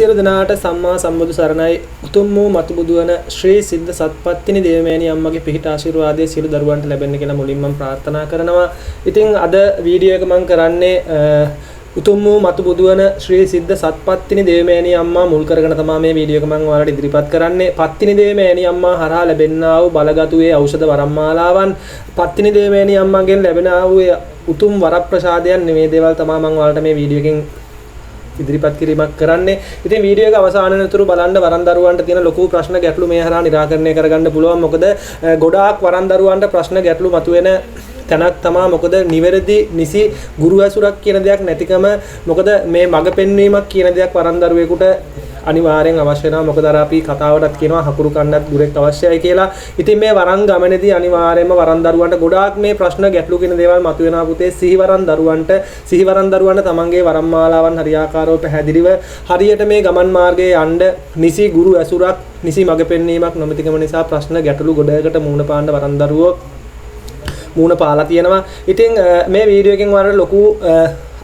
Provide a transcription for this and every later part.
සියලු දෙනාට සම්මා සම්බුදු සරණයි. උතුම් වූ මතුබුදු වන ශ්‍රී සිද්ධ සත්පත්තිනි දේවමෑණිය අම්මගේ පිහිට ආශිර්වාදයේ සියලු දරුවන්ට ලැබෙන්න කියලා මුලින්ම මම ප්‍රාර්ථනා කරනවා. ඉතින් අද වීඩියෝ එක මම කරන්නේ උතුම් වූ මතුබුදු වන ශ්‍රී සිද්ධ සත්පත්තිනි දේවමෑණිය අම්මා මුල් කරගෙන තමයි මේ වීඩියෝ එක මම ඔයාලට ඉදිරිපත් කරන්නේ. පත්තිනි දේවමෑණිය අම්මා හරහා ලැබෙනා වූ බලගතු වේ ඖෂධ වරම්මාලාවන්, පත්තිනි දේවමෑණිය අම්මාගෙන් ලැබෙනා වූ උතුම් වරප්‍රසාදයන් මේ දේවල් තමයි මම ඔයාලට මේ වීඩියෝ එකෙන් ඉදිරිපත් කිරීමක් කරන්නේ. ඉතින් වීඩියෝ එක අවසානයේතුරු බලන්න වරන් දරුවන්ට තියෙන ලොකු ප්‍රශ්න ගැටලු මේ හරහා निराකරණය කරගන්න පුළුවන්. මොකද ගොඩාක් වරන් දරුවන්ට ප්‍රශ්න ගැටලු මතුවෙන තැනක් තමයි. මොකද නිවැරදි නිසි ගුරු ඇසුරක් කියන දෙයක් නැතිකම. මොකද මේ මඟ පෙන්වීමක් කියන දෙයක් වරන් දරුවෙකුට අනිවාර්යෙන් අවශ්‍ය වෙනවා. මොකද අර අපි කතාවටත් කියනවා හකුරු කන්නත් ගුරෙක් අවශ්‍යයි කියලා. ඉතින් මේ වරන් ගමනේදී අනිවාර්යයෙන්ම වරන් දරුවන්ට ගොඩාක් මේ ප්‍රශ්න ගැටලු කියන දේවල් මතුවෙනවා පුතේ. සිහිවරන් දරුවන්ට තමන්ගේ වරම් මාලාවන් හරියාකාරව පැහැදිලිව හරියට මේ ගමන් මාර්ගයේ යන්න නිසි ගුරු ඇසුරක්, නිසි මඟ පෙන්වීමක් නොමැතිකම නිසා ප්‍රශ්න ගැටලු ගොඩකට මුහුණ පාන්න වරන් දරුවෝ මුහුණ පාලා තියෙනවා. ඉතින් මේ වීඩියෝ එකෙන් ඔයාලට ලොකු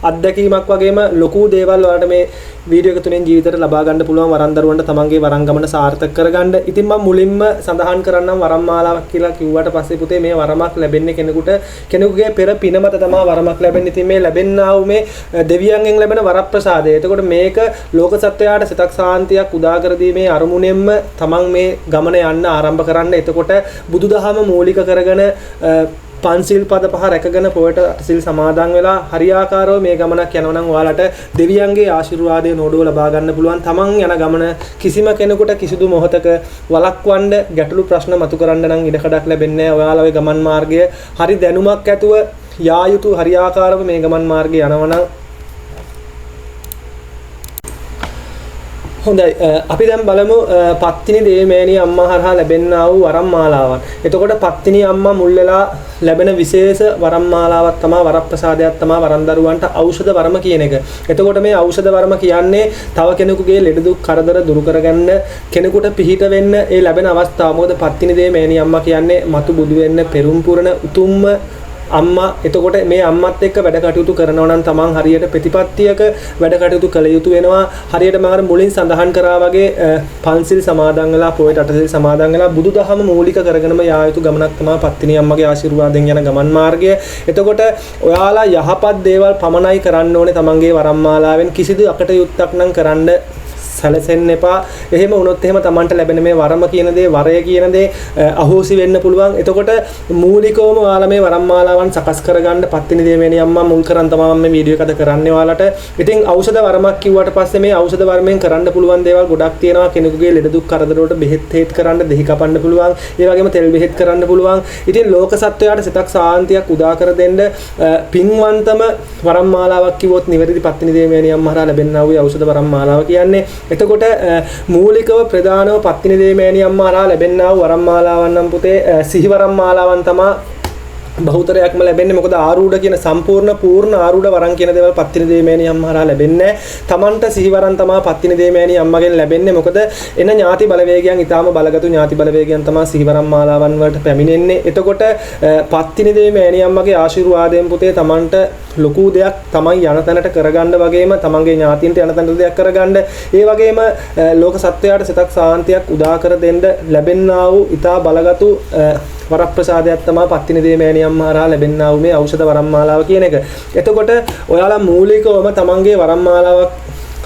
අත්දැකීමක් වගේම ලොකු දේවල් වලට මේ වීඩියෝ එක තුලින් ජීවිතේට ලබා ගන්න පුළුවන් වරන් දරුවන්ට තමන්ගේ වරන් ගමන සාර්ථක කරගන්න. ඉතින් මම මුලින්ම සඳහන් කරන්නම් වරම් මාලාවක් කියලා කිව්වට පස්සේ පුතේ මේ වරමක් ලැබෙන්නේ කෙනෙකුගේ පෙර පින මත තමයි වරමක් ලැබෙන්නේ. ඉතින් මේ ලැබෙන්නා වූ මේ දෙවියන්ගෙන් ලැබෙන වරප්‍රසාදය. එතකොට මේක ලෝක සත්වයාට සිතක් සාන්තියක් උදා කර දීමේ අරමුණෙන්ම තමන් මේ ගමන යන්න ආරම්භ කරන්න. එතකොට බුදුදහම මූලික කරගෙන පන්සිල් පද පහ රැකගෙන පොයට සිල් සමාදන් වෙලා හරියාකාරව මේ ගමනක් යනවා නම් ඔයාලට දෙවියන්ගේ ආශිර්වාදය නෝඩුව ලබා ගන්න පුළුවන්. තමන් යන ගමන කිසිම කෙනෙකුට කිසිදු මොහොතක වළක්වන්න ගැටලු ප්‍රශ්න මතු කරන්න නම් ඉඩකඩක් ලැබෙන්නේ නැහැ. ඔයාලගේ ගමන් මාර්ගය හරි දැනුමක් ඇතුව යා යුතු හරියාකාරව මේ ගමන් මාර්ගය යනවා නම් හොඳයි. අපි දැන් බලමු පත්තිනි දේවමෑණිය අම්මා හරහා ලැබෙනා වූ වරම් මාලාවන්. එතකොට පත්තිනි අම්මා මුල් වෙලා ලැබෙන විශේෂ වරම් මාලාවක් තමයි වරප්‍රසාදයක් තමයි වරන් දරුවන්ට ඖෂධ වරම කියන එක. එතකොට මේ ඖෂධ වරම කියන්නේ තව කෙනෙකුගේ ලෙඩ දුක් කරදර දුරු කරගන්න, කෙනෙකුට පිහිට වෙන්න ඒ ලැබෙන අවස්ථාව. මොකද පත්තිනි දේවමෑණිය අම්මා කියන්නේ මතු බුදු වෙන්න පෙරම් පුරන උතුම්ම අම්මා. එතකොට මේ අම්මත් එක්ක වැඩ කටයුතු කරනවා නම් තමන් හරියට ප්‍රතිපත්තියක වැඩ කටයුතු කළ යුතු වෙනවා. හරියට මම මුලින් සඳහන් කරා වගේ පන්සිල් සමාදන් වෙලා පොයට අටසිල් සමාදන් වෙලා බුදුදහම මූලික කරගෙනම යා යුතු ගමනක් තමයි පත්තිනි අම්මගේ ආශිර්වාදයෙන් යන ගමන් මාර්ගය. එතකොට ඔයාලා යහපත් දේවල් පමණයි කරන්න ඕනේ තමන්ගේ වරම් මාලාවෙන්. කිසිදු අකටයුත්තක් නම් කරන්න සැලසෙන්න එපා. එහෙම වුණොත් එහෙම තමන්ට ලැබෙන මේ වරම කියන දේ, වරය කියන දේ අහෝසි වෙන්න පුළුවන්. එතකොට මූලිකවම ඔයාලා මේ වරම් මාලාවන් සකස් කරගන්න පත්තිනි දේවමෑණිය අම්මා මුල් කරන් තමයි මම මේ වීඩියෝ එක අද කරන්නේ ඔයාලට. ඉතින් ඖෂධ වරමක් කිව්වට පස්සේ මේ ඖෂධ වරමෙන් කරන්න පුළුවන් දේවල් ගොඩක් තියෙනවා. කෙනෙකුගේ ලෙඩ දුක් කරදර වලට බෙහෙත් හේත් කරන්න, දෙහි කපන්න පුළුවන්. ඒ වගේම තෙල් බෙහෙත් කරන්න පුළුවන්. ඉතින් ලෝක සත්වයාට සිතක් සාන්තියක් උදා කර දෙන්න පින්වන්තම වරම් මාලාවක් කිව්වොත් නිවැරදි පත්තිනි දේවමෑණිය අම්මා හරහා ලැබෙනා වූ ඖෂධ වරම් මාලාව කියන්නේ. එතකොට මූලිකව ප්‍රධානව පත්තිනි දේවමෑණිය අම්මා හරහා ලැබෙනා වූ වරම් මාලාවන් නම් පුතේ සිහි වරම් මාලාවන් තමයි බහුතරයක්ම ලැබෙන්නේ. මොකද ආරූඪ කියන පූර්ණ ආරූඪ වරන් කියන දේවල් පත්තිනි දේවමෑණිය අම්මා හරහා ලැබෙන්නේ නැහැ. තමන්ට සිහි වරන් තමයි පත්තිනි දේවමෑණිය අම්මගෙන් ලැබෙන්නේ. මොකද එන ඥාති බලවේගයන් ඊටාම බලගතු ඥාති බලවේගයන් තමයි සිහි වරම් මාලාවන් වලට පැමිණෙන්නේ. එතකොට පත්තිනි දේවමෑණිය අම්මගේ ආශිර්වාදයෙන් පුතේ තමන්ට ලොකු දෙයක් තමයි යන තැනට කරගන්න වගේම තමන්ගේ ඥාතින්ට යන තැනට දෙයක් කරගන්න. ඒ වගේම ලෝක සත්වයාට සිතක් සාන්තියක් උදා කර දෙන්න ලැබෙනා වූ ඊටා බලගතු වරප්‍රසාදයක් තමයි පත්තිනි දේවමෑණිය අම්මා හරහා ලැබෙනා වූ මේ ඖෂධ වරම් මාලාව කියන එක. එතකොට ඔයාලා මූලිකවම තමන්ගේ වරම් මාලාවක්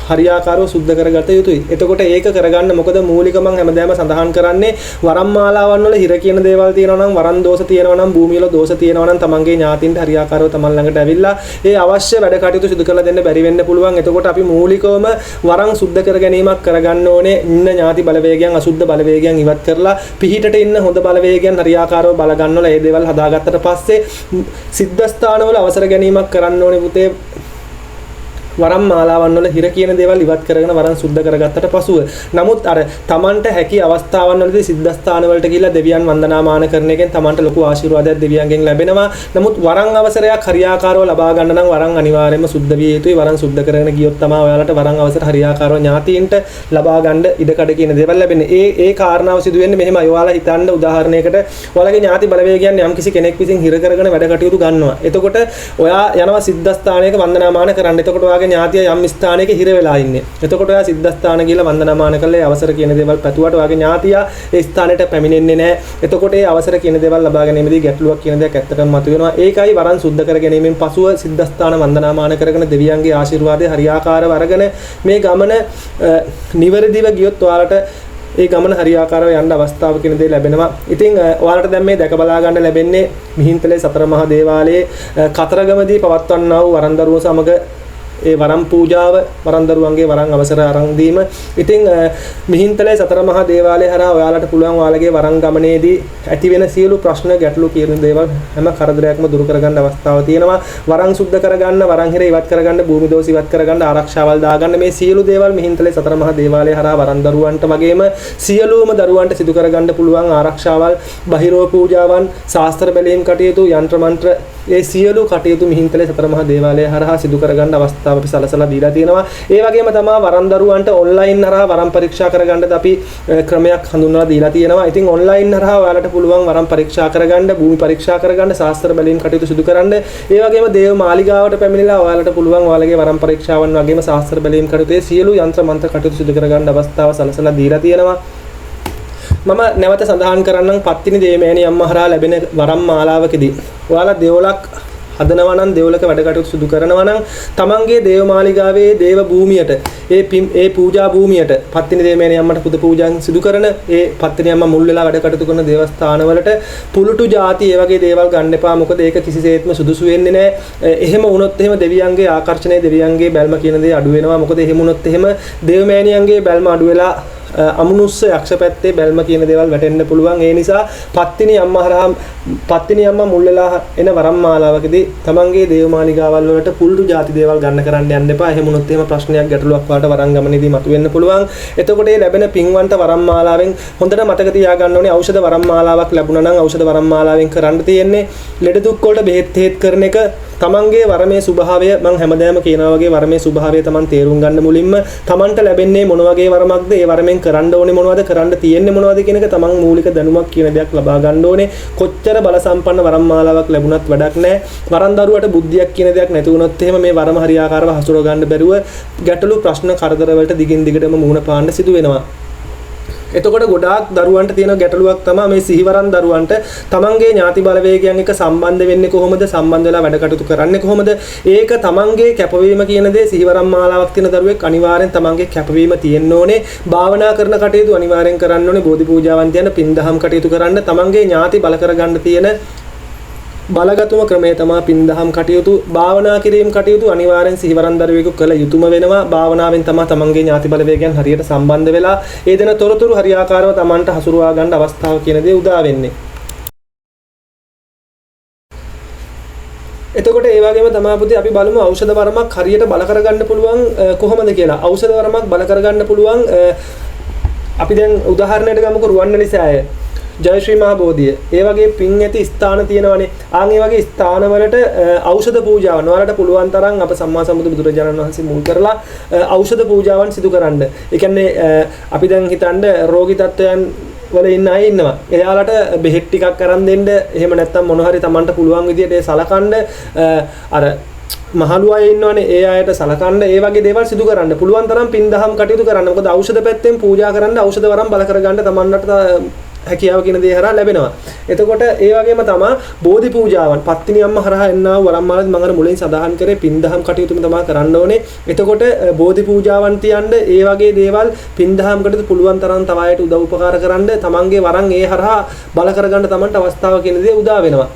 හරියාකාරව සුද්ධ කරගත යුතුයි. එතකොට ඒක කරගන්න මොකද මූලිකම හැමදාම සඳහන් කරන්නේ වරම් මාලාවන් වල හිර කියන දේවල් තියෙනවා නම්, වරන් දෝෂ තියෙනවා නම්, භූමිය වල දෝෂ තියෙනවා නම් තමන්ගේ ඥාතින්ට හරියාකාරව තමන් ළඟට ඇවිල්ලා ඒ අවශ්‍ය වැඩ කටයුතු සිදු කරලා දෙන්න බැරි වෙන්න පුළුවන්. එතකොට අපි මූලිකවම වරන් සුද්ධ කර ගැනීමක් කරගන්න ඕනේ. ඉන්න ඥාති බලවේගයන්, අසුද්ධ බලවේගයන් ඉවත් කරලා පිහිටට ඉන්න හොඳ බලවේගයන් හරියාකාරව බල ගන්නවල ඒ දේවල් හදාගත්තට පස්සේ සිද්ධාස්ථානවල අවසර ගැනීමක් කරන්න ඕනේ පුතේ. වරම් මාලාවන් වල හිර කියන දේවල් ඉවත් කරගෙන වරන් සුද්ධ කරගත්තට පසුව. නමුත් අර තමන්ට හැකි අවස්ථාවන් වලදී සිද්ධාස්ථාන වලට ගිහිල්ලා දෙවියන් වන්දනාමාන කරන එකෙන් තමන්ට ලොකු ආශිර්වාදයක් දෙවියන්ගෙන් ලැබෙනවා. නමුත් වරන් අවසරයක් හරියාකාරව ලබා ගන්න නම් වරන් අනිවාර්යයෙන්ම සුද්ධ විය යුතුයි. වරන් සුද්ධ කරගෙන ගියොත් තමයි ඔයාලට වරන් අවසර හරියාකාරව ඥාතීන්ට ලබා ගන්න ඉඩකඩ කියන දේවල් ලැබෙන්නේ. ඒ කාරණාව සිදු වෙන්නේ මෙහෙමයි. ඔයාලා හිතන්න උදාහරණයකට ඔයාලගේ ඥාති බලවේගයන් යම් කිසි කෙනෙක් විසින් හිර කරගෙන වැඩ කටයුතු ගන්නවා. එතකොට ඔයා යනවා සිද්ධාස්ථානයක වන්දනාමාන කරන්න. එතකොට ඔයාගේ වාගේ ඥාතිය යම් ස්ථානයක හිර වෙලා ඉන්නේ. එතකොට ඔයා සිද්ධාස්ථාන කියලා වන්දනාමාන කළේ අවසර කියන දේවල් පැතුවට වාගේ ඥාතිය ඒ ස්ථානෙට පැමිණෙන්නේ නැහැ. එතකොට ඒ අවසර කියන දේවල් ලබා ගැනීමේදී ගැටලුවක් කියන දෙයක් ඇත්තටම මතුවෙනවා. ඒකයි වරන් සුද්ධ කර ගැනීමෙන් පසුව සිද්ධාස්ථාන වන්දනාමාන කරගෙන දෙවියන්ගේ ආශිර්වාදය හරියාකාරව අරගෙන මේ ගමන නිවැරදිව ගියොත් ඔයාලට ඒ ගමන හරියාකාරව යන්න අවස්ථාව කියන දේ ලැබෙනවා. ඉතින් ඔයාලට දැන් මේ දැක බලා ගන්න ලැබෙන්නේ මිහින්තලේ සතර මහා දේවාලයේ කතරගමදී පවත්වන්නා වූ වරන්දරුව සමග ඒ වරම් පූජාව වරන්දරුවන්ගේ වරන් අවසර අරන් දීම. ඉතින් මිහින්තලේ සතර මහා දේවාලය හරහා ඔයාලට පුළුවන් ඔයාලගේ වරන් ගමනේදී ඇති වෙන සියලු ප්‍රශ්න ගැටලු කියන දේවල් හැම කරදරයක්ම දුරු කරගන්න අවස්ථාව තියෙනවා. වරන් සුද්ධ කරගන්න, වරන් හිර ඉවත් කරගන්න, භූමි දෝෂ ඉවත් කරගන්න, ආරක්ෂාවල් දාගන්න මේ සියලු දේවල් මිහින්තලේ සතර මහා දේවාලය හරහා වරන්දරුවන්ට වගේම සියලුම දරුවන්ට සිදු කරගන්න පුළුවන් ආරක්ෂාවල්, බහිරව පූජාවන්, ශාස්ත්‍ර බැලීම් කටයුතු, යంత్ర මන්ත්‍ර ඒ සියලු කටයුතු මිහින්තලේ සතර මහා දේවාලය හරහා සිදු කරගන්න අවස්ථාව අපි සලසලා දීලා තියෙනවා. ඒ වගේම තමයි වරන්දරුවන්ට ඔන්ලයින් හරහා වරම් පරීක්ෂා කරගන්නද අපි ක්‍රමයක් හඳුන්වලා දීලා තියෙනවා. ඉතින් ඔන්ලයින් හරහා ඔයාලට පුළුවන් වරම් පරීක්ෂා කරගන්න, භූමි පරීක්ෂා කරගන්න, ශාස්ත්‍ර බැලීම් කටයුතු සිදු කරන්න. ඒ වගේම දේව මාලිගාවට පැමිණිලා ඔයාලට පුළුවන් ඔයාලගේ වරම් පරීක්ෂාවන් වගේම ශාස්ත්‍ර බැලීම් කටයුතු සියලු යంత్ర මන්ත්‍ර කටයුතු සිදු කරගන්න අවස්ථාව සලසලා දීලා තියෙනවා. මම නැවත සඳහන් කරන්නම් පත්තිනි දේවමෑණි අම්මා හරහා ලැබෙන වරම් මාලාවකදී ඔයාලා දෙවොලක් හදනවා නම් දෙවොලක වැඩ කටයුතු සිදු කරනවා නම් තමන්ගේ දේව මාලිගාවේ දේව භූමියට ඒ පූජා භූමියට පත්තිනි දේවමෑණි අම්මට පුද පූජාන් සිදු කරන ඒ පත්තිනි අම්මා මුල් වෙලා වැඩ කටයුතු කරන දේවස්ථානවලට පුලුටු ಜಾති ඒ වගේ දේවල් ගන්න එපා. මොකද ඒක කිසිසේත්ම සුදුසු වෙන්නේ නැහැ. එහෙම වුණොත් එහෙම දෙවියන්ගේ ආකර්ෂණය, දෙවියන්ගේ බැල්ම කියන දේ අඩු වෙනවා. මොකද එහෙම වුණොත් එහෙම දේවමෑණියන්ගේ බැල්ම අඩු වෙලා අමනුස්ස යක්ෂ පැත්තේ බැල්ම කියන දේවල් වැටෙන්න පුළුවන්. ඒ නිසා පත්තිනි අම්මා මුල් වෙලා එන වරම් මාලාවකදී තමන්ගේ දේව මාලිගාවල් වලට පුල්ටු ಜಾති දේවල් ගන්න කරන්න යන්න එපා. එහෙම වුණොත් එහෙම ප්‍රශ්නයක් ගැටලුවක් වාට වරම් ගමනේදී මතුවෙන්න පුළුවන්. එතකොට මේ ලැබෙන පින්වන්ත වරම් මාලාවෙන් හොඳට මතක තියාගන්න ඕනේ ඖෂධ වරම් මාලාවක් ලැබුණා නම් ඖෂධ වරම් මාලාවෙන් කරන්න තියෙන්නේ ලෙඩ දුක් වලට බෙහෙත් කරන එක. තමන්ගේ වරමේ ස්වභාවය මම හැමදාම කියනවා වගේ වරමේ ස්වභාවය තමන් තේරුම් ගන්න මුලින්ම තමන්ට ලැබෙන්නේ මොන වගේ වරමක්ද, ඒ වරමෙන් කරන්න ඕනේ මොනවද, කරන්න තියෙන්නේ මොනවද කියන එක තමන් මූලික දැනුමක් කියන දෙයක් ලබා ගන්න ඕනේ. කොච්චර බල සම්පන්න වරම් මාලාවක් ලැබුණත් වැඩක් නැහැ. වරන් දරුවට බුද්ධියක් කියන දෙයක් නැති වුණොත් එහෙම මේ වරම හරියාකාරව හසුරව ගන්න බැරුව ගැටලු ප්‍රශ්න කරදර වලට දිගින් දිගටම මුහුණ පාන්න සිදු වෙනවා. එතකොට ගොඩාක් දරුවන්ට තියෙන ගැටලුවක් තමයි මේ සිහිවරන් දරුවන්ට තමන්ගේ ඥාති බලවේගයන් එක්ක සම්බන්ධ වෙන්නේ කොහොමද, සම්බන්ධ වෙලා වැඩ කටයුතු කරන්නේ කොහොමද, ඒක තමන්ගේ කැපවීම කියන දේ සිහිවරන් මාලාවක් තියෙන දරුවෙක් අනිවාර්යෙන් තමන්ගේ කැපවීම තියෙන්න ඕනේ. භාවනා කරන කටයුතු අනිවාර්යෙන් කරන්න ඕනේ. බෝධි පූජාවන් තියන පින්දහම් කටයුතු කරන්න තමන්ගේ ඥාති බල කරගන්න තියෙන බලගතුම ක්‍රමය තමයි පින්දහම් කටයුතු. භාවනා කිරීම කටයුතු අනිවාර්යෙන් සිහිවරන් දරුවෙකු කළ යුතුම වෙනවා. භාවනාවෙන් තමයි තමන්ගේ ඥාති බලවේගයන් හරියට සම්බන්ධ වෙලා ඒ දෙන තොරතුරු හරියාකාරව තමන්ට හසුරුවා ගන්න අවස්ථාව කියන දේ උදා වෙන්නේ. එතකොට ඒ වගේම තමයි පුතේ අපි බලමු ඖෂධ වරමක් හරියට බල කරගන්න පුළුවන් කොහොමද කියලා. ඖෂධ වරමක් බල කරගන්න පුළුවන් අපි දැන් උදාහරණයක් ගමුකෝ රුවන්වැලි සෑය, ජයශ්‍රී මහ බෝධිය. ඒ වගේ පින් ඇති ස්ථාන තියෙනවනේ. ආන් ඒ වගේ ස්ථානවලට ඖෂධ පූජාවන් ඔයාලට පුළුවන් තරම් අප සම්මා සම්බුදු බුදුරජාණන් වහන්සේ මුල් කරලා ඖෂධ පූජාවන් සිදු කරන්න. ඒ කියන්නේ අපි දැන් හිතන්න රෝගී තත්ත්වයන් වල ඉන්න අය ඉන්නවා. එයාලට බෙහෙත් ටිකක් අරන් දෙන්න, එහෙම නැත්නම් මොන හරි Tamanට පුළුවන් විදියට ඒ සලකන්න අර මහලු අය ඉන්නවනේ, ඒ අයට සලකන්න ඒ වගේ දේවල් සිදු කරන්න පුළුවන් තරම් පින්දහම් කටයුතු කරන්න. මොකද ඖෂධ පැත්තෙන් පූජා කරන්න, ඖෂධ වරම් බල කරගන්න Tamanට හැකියාව කියන දේ හරහා ලැබෙනවා. එතකොට ඒ වගේම තමයි බෝධි පූජාවන් පත්තිනි අම්මා හරහා එන්නා වූ වරම් මාලාත් මම අර මුලින් සඳහන් කරේ පින්දහම් කටයුතුම තමයි කරන්න ඕනේ. එතකොට බෝධි පූජාවන් තියන්න ඒ වගේ දේවල් පින්දහම් කටයුතු පුළුවන් තරම් තව අයට උදව් උපකාර කරන්න තමන්ගේ වරන් ඒ හරහා බල කරගන්න තමන්ට අවස්ථාව කියන දේ උදා වෙනවා.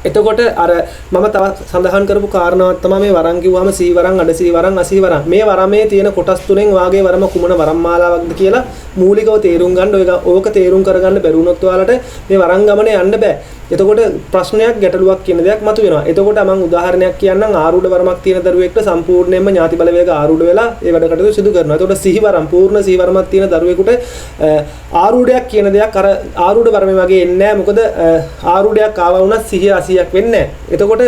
එතකොට අර මම තව සඳහන් කරපු කාරණාවක් තමයි මේ වරන් කිව්වම සී වරන්, අඩ සී වරන්, අසී වරන්. මේ වරමේ තියෙන කොටස් තුනෙන් වාගේ වරම කුමන වරම් මාලාවක්ද කියලා මූලිකව තේරුම් ගන්න. ඕක තේරුම් කරගන්න බැරි වුණොත් ඔයාලට මේ වරන් ගමනේ යන්න බෑ. එතකොට ප්‍රශ්නයක් ගැටලුවක් කියන දෙයක් මතුවෙනවා. එතකොට මම උදාහරණයක් කියන්නම්. ආරූඪ වරමක් තියෙන දරුවෙක්ට සම්පූර්ණයෙන්ම ඥාති බලවේග ආරූඪ වෙලා ඒ වැඩ කටයුතු සිදු කරනවා. එතකොට සිහි වරම්, පූර්ණ සිහි වරමක් තියෙන දරුවෙකුට ආරූඪයක් කියන දෙයක් අර ආරූඪ වරමේ වගේ එන්නේ නැහැ. මොකද ආරූඪයක් ආවා වුණත් සිහිය 80ක් වෙන්නේ නැහැ. එතකොට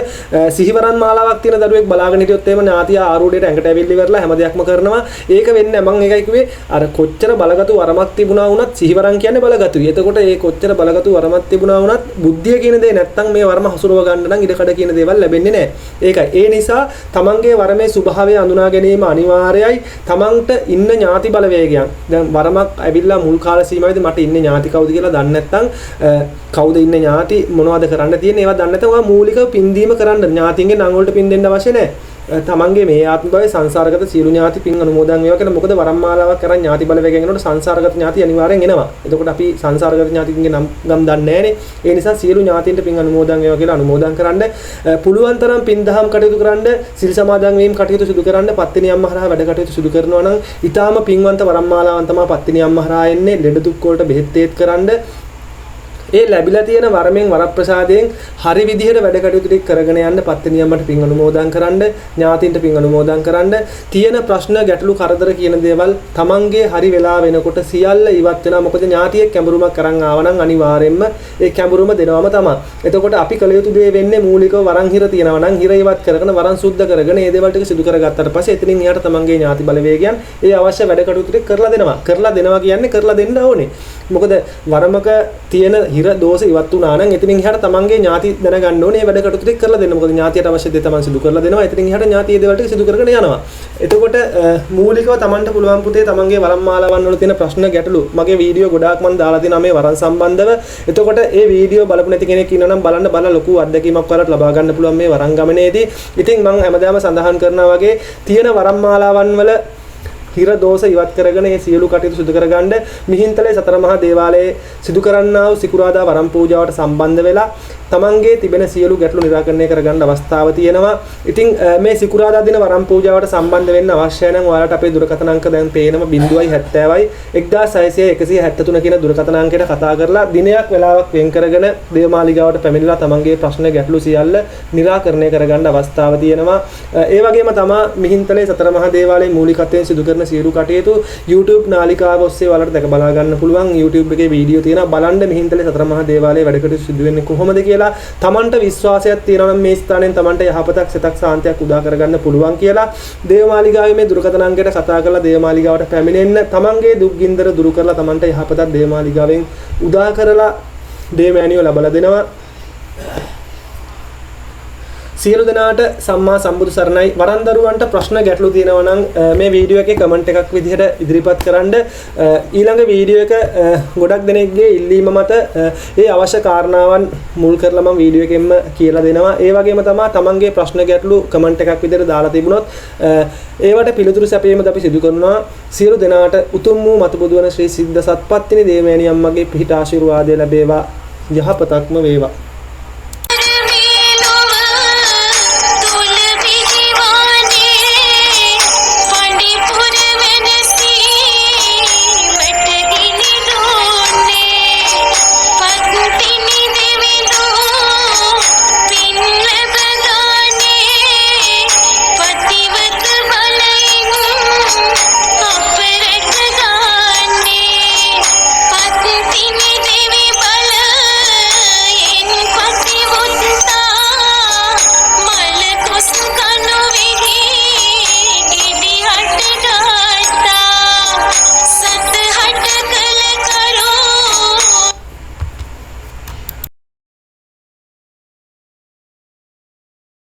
සිහි වරන් මාලාවක් තියෙන දරුවෙක් බලාගෙන හිටියොත් එහෙම ඥාතිය ආරූඪයට ඇඟට ඇවිල්ලි වෙරලා හැම දෙයක්ම කරනවා. ඒක වෙන්නේ නැහැ. මම ඒකයි කිව්වේ අර කොච්චර බලගතු වරමක් තිබුණා වුණත් සිහි වරන් කියන්නේ බලගතුයි. එතකොට ඒ කොච්චර බලගතු වරමක් තිබුණා වුණත් බුද්ධිය බුද්ධිය කියන දේ නැත්තම් මේ වරම හසුරව ගන්න නම් ඉඩකඩ කියන දේවල් ලැබෙන්නේ නැහැ. ඒකයි. ඒ නිසා තමන්ගේ වරමේ ස්වභාවය අඳුනා ගැනීම අනිවාර්යයි. තමන්ට ඉන්න ඥාති බලවේගයන්. දැන් වරමක් ඇවිල්ලා මුල් කාල සීමාවේදී මට ඉන්නේ ඥාති කවුද කියලා දන්නේ නැත්තම් කවුද ඉන්නේ ඥාති මොනවද කරන්න තියෙන්නේ ඒවා දන්නේ නැත්නම් ඔයා මූලිකව පින්දීම කරන්න ඥාතින්ගේ නම් වලට පින් දෙන්න අවශ්‍ය නැහැ. තමන්ගේ මේ ආත්ම භවයේ සංසාරගත සියලු ඥාති පින් අනුමෝදන් වේවා කියලා. මොකද වරම් මාලාවක් කරන් ඥාති බලවේගයෙන් එනකොට සංසාරගත ඥාති අනිවාර්යෙන් එනවා. එතකොට අපි සංසාරගත ඥාතින්ගේ නම් ගම් දන්නේ නැහනේ. ඒ නිසා සියලු ඥාතින්ට පින් අනුමෝදන් වේවා කියලා අනුමෝදන් කරන්න. පුළුවන් තරම් පින් දහම් කටයුතු කරන්න, සිල් සමාදන් වීම කටයුතු සිදු කරන්න. පත්තිනි අම්මා හරහා වැඩ කටයුතු සිදු කරනවා නම් ඊටාම පින්වන්ත වරම් මාලාවන් තමයි පත්තිනි අම්මා හරහා එන්නේ. ලෙඩ දුක් වලට බෙහෙත් තේත් කරන්න. ඒ ලැබිලා තියෙන වරමෙන් වරප්‍රසාදයෙන් හරි විදිහට වැඩ කටයුතු ටික කරගෙන යන්න පත්තිනියම්මට පින් අනුමෝදන් කරන්න, ඥාතින්ට පින් අනුමෝදන් කරන්න. තියෙන ප්‍රශ්න ගැටලු කරදර කියන දේවල් තමන්ගේ හරි වෙලා වෙනකොට සියල්ල ඉවත් වෙනවා. මොකද ඥාතියෙක් කැඹුරුමක් කරන් ආව නම් අනිවාර්යෙන්ම ඒ කැඹුරුම දෙනවම තමයි. එතකොට අපි කළ යුතු දේ වෙන්නේ මූලිකව වරන් හිර තියෙනවා නම් හිර ඉවත් කරගෙන වරන් සුද්ධ කරගෙන ඒ දේවල් ටික සිදු කරගත්තට පස්සේ එතනින් එහාට තමන්ගේ ඥාති බලවේගයන් ඒ අවශ්‍ය වැඩ කටයුතු ටික කරලා දෙනවා. කරලා දෙනවා කියන්නේ කරලා දෙන්න ඕනේ. මොකද වරමක තියෙන හිර දෝෂ ඉවත් වුණා නම් එතනින් එහාට තමන්ගේ ඥාති දැනගන්න ඕනේ වැඩ කටයුතු ටික කරලා දෙන්න. මොකද ඥාතියට අවශ්‍ය දේ තමන් සිදු කරලා දෙනවා. එතනින් එහාට ඥාතියේ දේවල් ටික සිදු කරගෙන යනවා. එතකොට මූලිකව තමන්ට පුළුවන් පුතේ තමන්ගේ වරම් මාලාවන් වල තියෙන ප්‍රශ්න ගැටලු මගේ වීඩියෝ ගොඩාක් මම දාලා තියෙනවා මේ වරන් සම්බන්ධව. එතකොට ඒ වීඩියෝ බලපු නැති කෙනෙක් ඉන්නවා නම් බලලා ලොකු අත්දැකීමක් ඔයාලට ලබා ගන්න පුළුවන් මේ වරන් ගමනේදී. ඉතින් මම හැමදාම සඳහන් කරනවා වගේ තියෙන වරම් මාලාවන් වල හිර දෝෂ ඉවත් කරගෙන මේ සියලු කටයුතු සිදු කරගන්න මිහින්තලේ සතර මහා දේවාලයේ සිදු කරන්නා වූ සිකුරාදා වරම් පූජාවට සම්බන්ධ වෙලා තමන්ගේ තිබෙන සියලු ගැටලු නිරාකරණය කරගන්න අවස්ථාව තියෙනවා. ඉතින් මේ සිකුරාදා දින වරම් පූජාවට සම්බන්ධ වෙන්න අවශ්‍ය නම් ඔයාලට අපේ දුරකථන අංක දැන් පේනම 070යි 1673 කියන දුරකථන අංකයට කතා කරලා දිනයක් වෙලාවක් වෙන් කරගෙන දේවමාලිගාවට පැමිණලා තමන්ගේ ප්‍රශ්න ගැටලු සියල්ල නිරාකරණය කරගන්න අවස්ථාව තියෙනවා. ඒ වගේම තමයි මිහින්තලේ සතර මහා දේවාලයේ මූලිකත්වයෙන් සිදු කරන සියලු කටයුතු YouTube නාලිකාව ඔස්සේ ඔයාලට දැක බලා ගන්න පුළුවන්. YouTube එකේ වීඩියෝ තියෙනවා. බලන්න මිහින්තලේ සතර මහා දේවාලයේ වැඩ කටයුතු සිදු වෙන්නේ කොහොමද කියලා. තමන්ට විශ්වාසයක් තියෙනවා නම් මේ ස්ථානයෙන් තමන්ට යහපතක් සිතක් සාන්තියක් උදා කරගන්න පුළුවන් කියලා දේවමාලිගාවේ මේ දුරකථන අංකයට කතා කරලා දේවමාලිගාවට පැමිණෙන්න. තමන්ගේ දුක් ගින්දර දුරු කරලා තමන්ට යහපතක් දේවමාලිගාවෙන් උදා කරලා දේවමෑණියෝ ලබලා දෙනවා. සියලු දෙනාට සම්මා සම්බුදු සරණයි. වරන් දරුවන්ට ප්‍රශ්න ගැටලු තියෙනවා නම් මේ වීඩියෝ එකේ කමෙන්ට් එකක් විදිහට ඉදිරිපත් කරන්න. ඊළඟ වීඩියෝ එක ගොඩක් දෙනෙක්ගේ ඉල්ලීම මත ඒ අවශ්‍ය කාරණාවන් මුල් කරලා මම වීඩියෝ එකෙන්ම කියලා දෙනවා. ඒ වගේම තමයි තමන්ගේ ප්‍රශ්න ගැටලු කමෙන්ට් එකක් විදිහට දාලා තිබුණොත් ඒවට පිළිතුරු සැපයීමද අපි සිදු කරනවා. සියලු දෙනාට උතුම් වූ මතුබුදු වන ශ්‍රී සිද්ධ සත්පත්තිනි දේවමෑණියම්මගේ පිහිට ආශිර්වාදය ලැබේවා. යහපතක්ම වේවා.